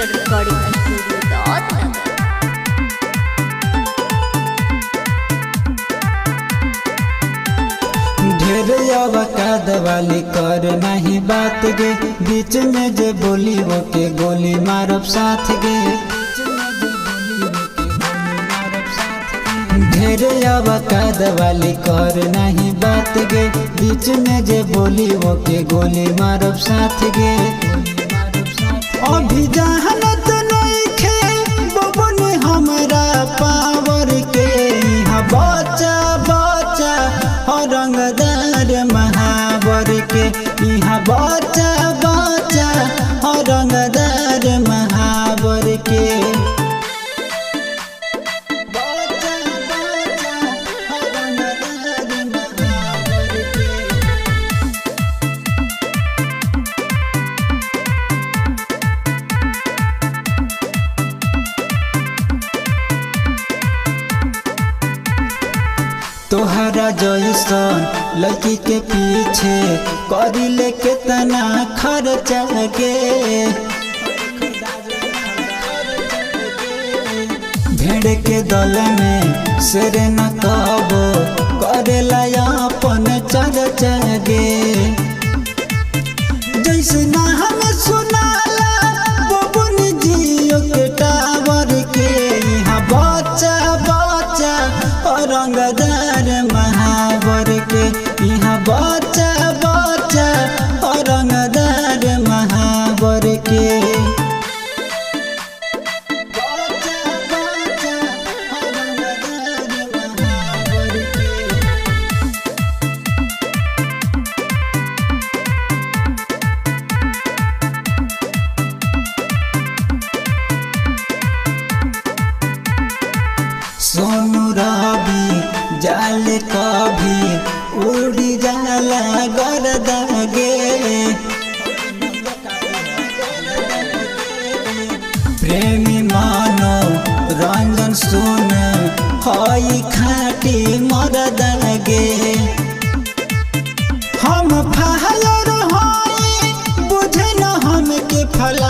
Digital Recording Studio Dot. ढेर अवकाद वाली कर नहीं बात गे, बीच में जे बोली वो के गोली मारब साथ गे। ढेर अवकाद वाली कर नहीं बात गे, बीच में जे बोली वो के गोली मारब साथ गे। अभी जहानत नहीं खे बबन हमरा पावर के, यहाँ बच्चा बच्चा रंगदार महावर के, यहाँ बच्चा बच्चा रंगदार महावर के। बच्चा बच्चा रंगदार महावर के। तोहरा जैसन लड़की के पीछे करी ले केतना खर्चा गे। भेड़ के दल में शेर न कबो करेला अपन चर्चा गे। जैसे ना हमें सुनाला बबुन जियो के टावर के, यहाँ बच्चा बच्चा रंगदार महावर के, यहाँ बच्चा बच्चा रंगदार महावर के। बच्चा बच्चा रंगदार महावर के। सोनू रवि जाल कभी उड़ी जाला गर्दा गे। प्रेमी मानो रंजन सुन हई खाटी मरद गे। हम फायर हई बुझे न हमके फला